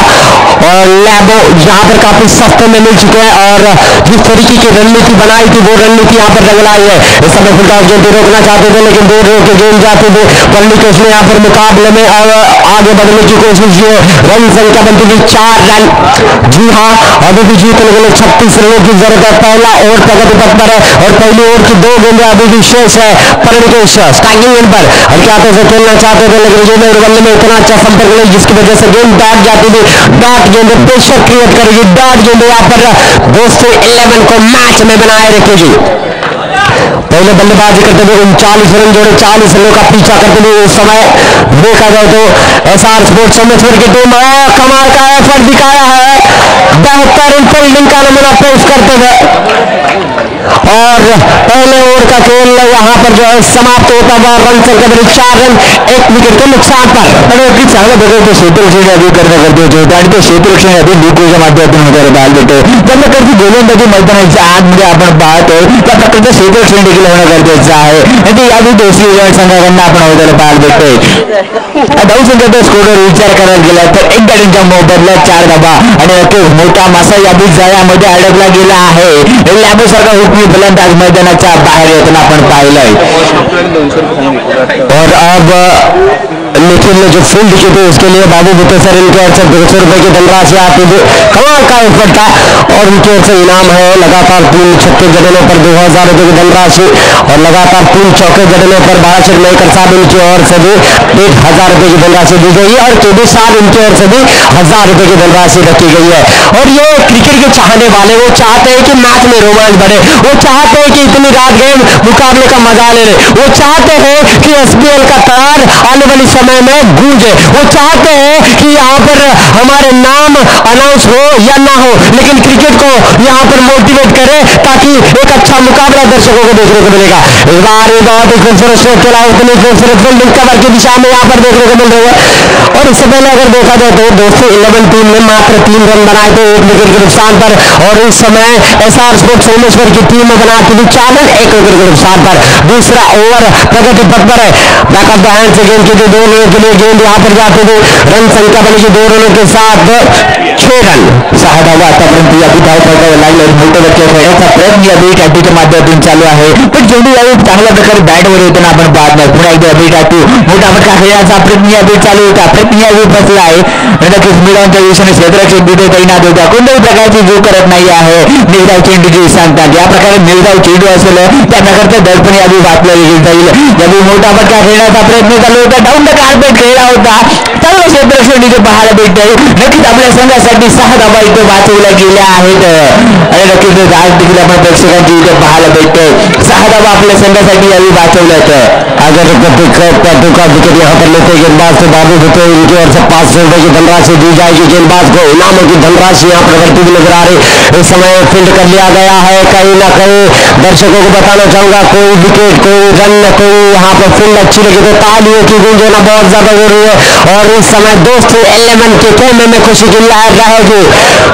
और लैबो यहाँ पर काफी सस्ते में मिल चुके हैं। और जिस तरीके की रणनीति बनाई थी वो रणनीति यहाँ पर नजर आई है। इस समय फुलटॉस गेंद रोकना चाहते थे, लेकिन 2 रनों के गेंद जाते थे पन्नी के उसने यहाँ पर मुकाबले में आगे बढ़ने की कोशिश की। रन संख्या बनती थी 4 रन। जी हाँ, अभी भी जीतने के लिए 36 रनों की जरूरत है। पहला ओवर प्रगति पथ पर है और पहली ओवर की 2 गेंदें अभी भी शेष है। परिणिकेश स्ट्राइकिंग गेंद पर हल्के से खेलना चाहते थे, लेकिन जो बल्ले में इतना अच्छा संपर्क नहीं, जिसकी वजह से गेंद डाट जाती थी। डाट गेंद प्रेशर क्रिएट करेगी। डाट गेंद यहाँ पर दोस्तों 11 को मैच में बनाए रखेगी। पहले बल्लेबाजी करते हुए 39 रन जोड़े, 40 रनों का पीछा करते हुए उस समय देखा जाए तो एसआर स्पोर्ट्स सोमेश्वर की टीम कमाल का एफर्ट दिखाया है। 72 फील्डिंग का नमूना पेश करते हुए और पहले ओवर का खेल यहाँ पर जो है समाप्त होता हुआ रन संख्या बड़ी 4 रन 1 विकेट के नुकसान पर। चांगलं बघायचं क्षेत्ररक्षण यादी करणं गरजेचं होतं आणि ते क्षेत्ररक्षण यादी लिक्विडच्या माध्यमातून वगैरे बाहेर भेटते। ज्यांना करती गोलंदाजी मैदानाच्या आतमध्ये आपण पाहतो त्या प्रकारचं क्षेत्ररक्षण देखील होणं गरजेचं आहे। आणि यादी दोषी संघांना आपण वगैरे पाहायला भेटतोय। धावसंख्येचा स्कोरवर विचार करायला गेला तर एक गाडीच्या मोबदल्यात 4 धावा आणि एक मोठा मासा यादी जाळ्यामध्ये अडकला गेला आहे। लॅबोसारखा हुकमी फलंदाज मैदानाच्या बाहेर येताना आपण पाहिलंय। और अब लेकिन जो फील्ड की थी उसके लिए बाबू भुट्टे सर इनके ओर से 200 रुपए की धनराशि आती थी। कमाल का एफर्ट था और उनकी ओर से इनाम है लगातार 3 छक्के जड़ने पर 2000 रुपए की धनराशि और लगातार 3 चौके जड़ने पर बाराशर मेकर साहब इनकी ओर से भी 1000 रुपए की धनराशि दी गई है और केबी साहब इनकी ओर से भी 1000 रुपए की धनराशि रखी गई है। और ये क्रिकेट के चाहने वाले वो चाहते हैं कि मैच में रोमांच बढ़े, वो चाहते हैं कि इतनी रात गेम मुकाबले का मजा ले ले, वो चाहते हैं कि एसपीएल का तार आने वाली समय में गूंजे, वो चाहते हैं कि यहाँ पर हमारे नाम अनाउंस हो या ना हो, लेकिन क्रिकेट को यहाँ पर मोटिवेट करे ताकि एक अच्छा मुकाबला दर्शकों को देखने को मिलेगा। इस बार ये बहुत ही खूबसूरत स्ट्रोक खेला, उतनी खूबसूरत फील्डिंग कवर की दिशा में यहाँ पर देखने को मिल रही है। और इससे पहले अगर देखा जाए तो दोस्तों 11 टीम ने मात्र 3 रन बनाए थे 1 विकेट के नुकसान पर और इस समय एसआर स्पोर्ट्स सोमेश्वर की टीम में बनाती थी 4 रन 1 विकेट के नुकसान पर। दूसरा ओवर प्रगति पथ पर है। बैक ऑफ द हैंड से गेंद की 2 रनों के लिए गेंद यहाँ पर जाते थे। रन संख्या बनेगी 2 रनों के साथ 6 रन 6 धावा आतापर्यंत या धाव पडकावे लागले। मोठे बच्चे खेळण्याचा प्रयत्न या बी टॅटूच्या माध्यमातून चालू आहे, पण जेवढी यावेळी चांगल्या प्रकारे बॅटवर येताना आपण पाहत नाही। पुन्हा एकदा बी टॅटू मोठा फटका खेळण्याचा प्रयत्न या बी चालू होता, प्रयत्न यावेळी फसला आहे। नक्कीच मिडॉनच्या दिवसाने क्षेत्ररक्षक तिथे तैनात होता, कोणत्याही प्रकारची जो करत नाही आहे। निर्धाव चेंडूची सांगतात या प्रकारे निर्धाव चेंडू असेल त्या प्रकारचं दडपण यावेळी वाचलं जाईल। यावेळी मोठा फटका खेळण्याचा प्रयत्न चालू होता, डाऊन द कार्पेट खेळला होता, चांगलं क्षेत्ररक्षण इथे पाहायला भेटते। नक्कीच आपल्या संघासाठी 6 धावा इथे वाचवल्या गेल्या आहेत आणि नक्कीच आज देखील आपण प्रेक्षकांची इथे पाहायला भेटते। 6 धावा आपल्या संघासाठी यावेळी वाचवल्यात। अगर का विकेट यहाँ पर लेते गेंदबाज से बाबू भुट्टे इनकी ओर से 500 रुपए की धनराशि दी जाएगी। गेंदबाज को इनामों की धनराशि यहाँ पर बढ़ती हुई नजर आ रही। इस समय फील्ड कर लिया गया है। कहीं ना कहीं दर्शकों को बताना चाहूंगा कोई विकेट कोई रन कोई यहाँ पर फील्ड अच्छी लगी तो तालियों की गूंज होना बहुत ज्यादा जरूरी है। और इस समय दोस्तों 11 के खेमे में खुशी की लहर रहेगी।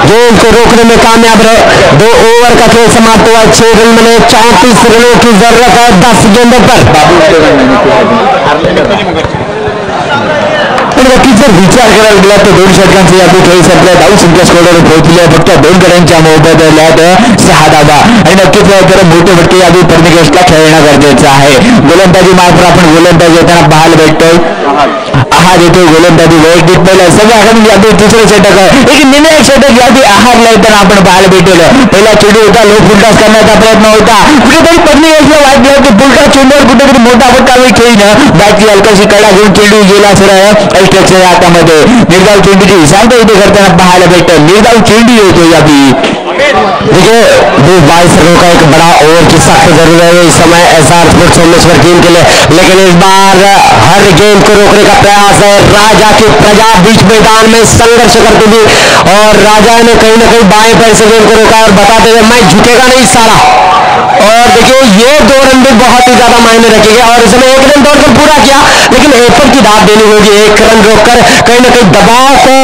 गेंद को रोकने में कामयाब रहे। 2 ओवर का खेल समाप्त हुआ। 6 रन बने, 34 रनों की जरूरत है 10 गेंदों पर। नक्कीच जर विचार करायला गेला तर 2 षटकांचे यादी खेळ संपल्या, धाव संख्या स्कोरवर पोहोचली आहे फक्त 2 गड्यांच्या मोबदल्यात 6 धावा आणि नक्कीच तर मोठे फटके यादी परनिकेशला खेळणं गरजेचं आहे. गोलंदाजी मार्फत आपण गोलंदाजी येताना पाहायला भेटतोय. आहार येतोय गोलंदाजी वैयक्तिक पहिलं सगळं आखून यादी तिसरं षटक एक निर्णायक षटक यादी आहारला येताना आपण पाहायला भेटलं. पहिला चेंडू होता, लो फुलटॉस करण्याचा प्रयत्न होता, कुठेतरी परनिकेशला वाटलं की फुलटॉस चेंडूवर कुठेतरी मोठा फटका खेळीनं बॅटची हलकाशी कडा घेऊन चेंडू गेला सरळ एस्ट्रक्चर हातामध्ये. निर्धाव चेंडूची सांगता इथे करताना पाहायला भेटतं. निर्धाव चेंडू येतो यादी. देखिए बीस बाईस रनों का एक बड़ा ओवर की सख्त जरूरत है इस समय एसआर स्पोर्ट्स सोमेश्वर टीम के लिए, लेकिन इस बार हर गेंद को रोकने का प्रयास है. राजा की प्रजा बीच मैदान में संघर्ष करती थी और राजा ने कहीं ना कहीं बाएं पैर से गेंद को रोका और बताते हुए मैं झुकेगा नहीं साला. और देखिए ये 2 रन भी बहुत ही ज्यादा मायने रखेंगे और इस समय 1 रन दौड़कर पूरा किया, लेकिन एपर की दाद देनी होगी. 1 रन रोककर कहीं ना कहीं दबाव को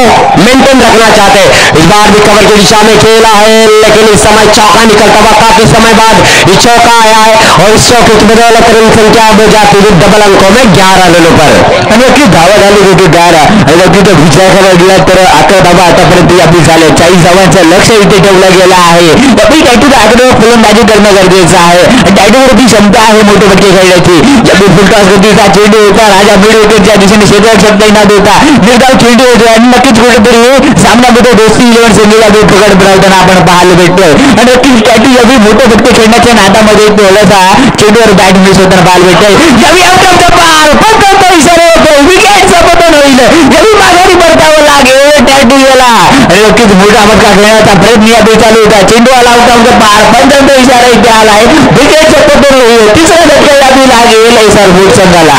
मेंटेन रखना चाहते हैं. इस बार भी कवर की दिशा में खेला है, लेकिन इस समय चौका निकलता हुआ काफी समय बाद ये चौका आया है और इस चौके की बदौलत रन संख्या हो जाती है डबल अंकों में 11 रनों पर. आणि नक्की धावा झाली होती 11 आणि नक्की तो विचार करायला गेला तर 11 धावा आतापर्यंत आपली झाले. 40 धावांचं लक्ष इथे ठेवलं गेलं आहे. तरी टॅटूच्या आकड्यावर फलंदाजी करणं गरजेचं आहे. टॅटूवर ती क्षमता आहे मोठे फटके खेळण्याची. जब फुलटॉस गतीचा चेंडू होता, राजा मिड विकेटच्या दिशेने क्षेत्रात शब्द न देता निर्धाव चेंडू होतो आणि नक्कीच कुठेतरी सामन्यामध्ये दोस्ती 11 संघाला पकड बनवताना आपण पाहायला भेटतोय. आणि नक्कीच टॅटू यावी मोठे फटके खेळण्याच्या नादामध्ये थोडासा चेंडूवर बॅट मिस होताना पाहायला भेटतोय. यावी आउट ऑफ द पार फक्त इशारा होतो, विकेटचं पतन होईल, यावी माघारी परतावं लागेल टॅटू याला आणि नक्कीच मोठा फटका खेळण्याचा प्रयत्न यावी चालू होता. चेंडू आला आउट ऑफ द पार, पंचांत इशारा इथे आलाय, विकेटचं पतन होईल, तिसरा धक्का यावी लागेल एसआर स्पोर्ट्स संघाला.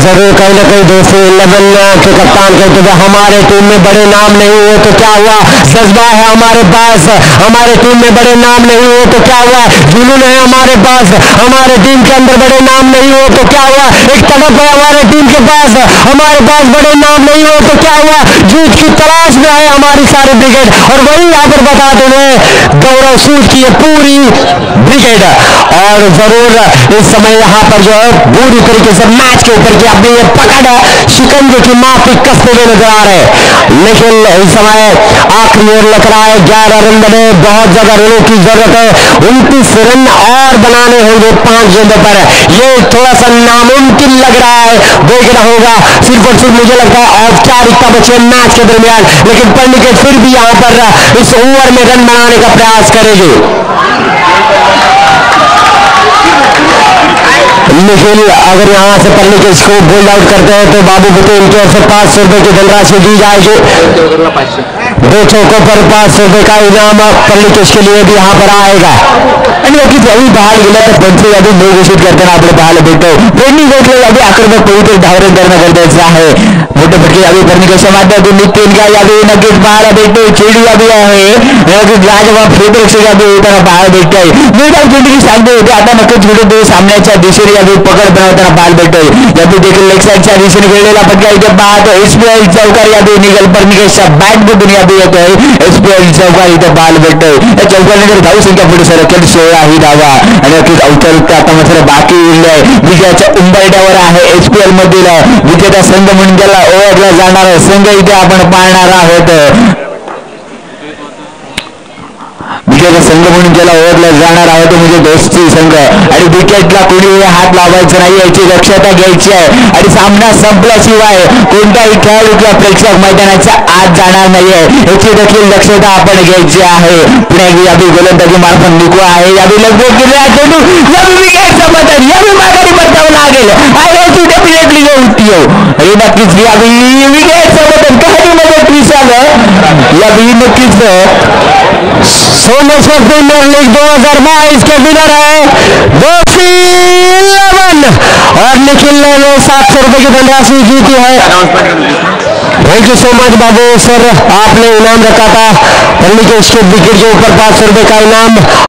जरूर कहीं ना कहीं दोस्तों 11 के कप्तान कहते थे हमारे टीम में बड़े नाम नहीं हुए तो क्या हुआ, जज्बा है हमारे पास, हमारे टीम में बड़े नाम नहीं हुए तो क्या हुआ, जुनून है हमारे पास, हमारे टीम के अंदर बड़े नाम नहीं हुए तो क्या हुआ, एक तड़प है हमारे टीम के पास, हमारे पास बड़े नाम नहीं हुए तो क्या हुआ, जीत की तलाश में है हमारी सारी ब्रिगेड. और वही यहाँ पर बताते हुए गौरव सूद की ये पूरी ब्रिगेड. और जरूर इस समय यहाँ पर जो है पूरी तरीके से मैच के ऊपर की अपनी ये पकड़ शिकंजे की माफी कसते हुए नजर आ रहे हैं. लेकिन इस समय आखिरी ओवर लग रहा है, 11 रन बने, बहुत ज्यादा रनों की जरूरत है. 29 रन और बनाने होंगे 5 गेंदों पर. ये थोड़ा सा नामुमकिन लग रहा है, देखना होगा. सिर्फ और सिर्फ मुझे लगता है औपचारिकता बचे मैच के दरमियान, लेकिन परनिकेश फिर भी यहाँ पर इस ओवर में रन बनाने का प्रयास करेगी. लेकिन अगर यहाँ से परनिकेश को बोल्ड आउट करते हैं तो बाबू बुते इनकी ओर से 500 रुपए की धनराशि दी जाएगी. 2 चौकों पर 500 रुपए का इनाम परनिकेश के लिए भी यहाँ पर आएगा. आणि नक्कीच यावेळी पाहायला गेलं तर पंच यादी न घोषित करताना आपल्याला पाहायला भेटतो. ट्रेंडिंग गोठला यादी आक्रमक पवित्र धावरण करणं गरजेचं आहे. मोठे फटके यावी परनिकेशच्या माध्यमातून निघतील का यादी नक्कीच पाहायला भेटतो. चेंडू यादी आहे, नक्कीच लाजवाब क्षेत्ररक्षक यादी होताना पाहायला भेटतोय. निर्धाव चेंडूची सांगते होते आता नक्कीच कुठे सामन्याच्या दिशेने यादी पकड बनवताना पाहायला भेटतोय. यादी देखील लेग साईडच्या दिशेने खेळलेला फटका इथे पाहतो. एसपीएल चौकार यादी निघेल परनिकेशच्या बॅट मधून यादी येतोय. एसपीएल चौकार इथे पाहायला भेटतोय. या चौकारानंतर धाव संख्या पुढे सरकेल 16 ही धावा आणि नक्कीच औपचारिकता आता मात्र बाकी उरली आहे. विजयाच्या उंबरठ्यावर आहे एसपीएल मधील विजेता संघ म्हणून ज्याला ओळखला जाणार संघ इथे आपण पाहणार आहोत. विजेता संघ म्हणून ज्याला ओळखलं जाणार आहे तो म्हणजे दोस्ती संघ. आणि विकेटला कोणी हात लावायचं नाही याची दक्षता घ्यायची आहे. आणि सामना संपल्याशिवाय कोणताही खेळाडू किंवा प्रेक्षक मैदानाच्या आत जाणार नाहीये याची देखील दक्षता आपण घ्यायची आहे. पुणे यावी गोलंदाजी मार्फत निघू आहे. यावी लगभग चेंडू यावी विकेटचं बदल यावी माघारी परतावं लागेल. आय डेफिनेटली उठती हो हे नक्कीच यावी विकेटचं बदल काही मदत विचारलं यावी नक्कीच सोमेश्वर प्रीमियर लीग 2022 के विनर है दोस्ती 11 और निखिल ने 700 रुपए की धनराशि जीती है. Thank you so much Babu sir, आपने इनाम रखा था परनिकेश के विकेट के ऊपर 500 रुपए का इनाम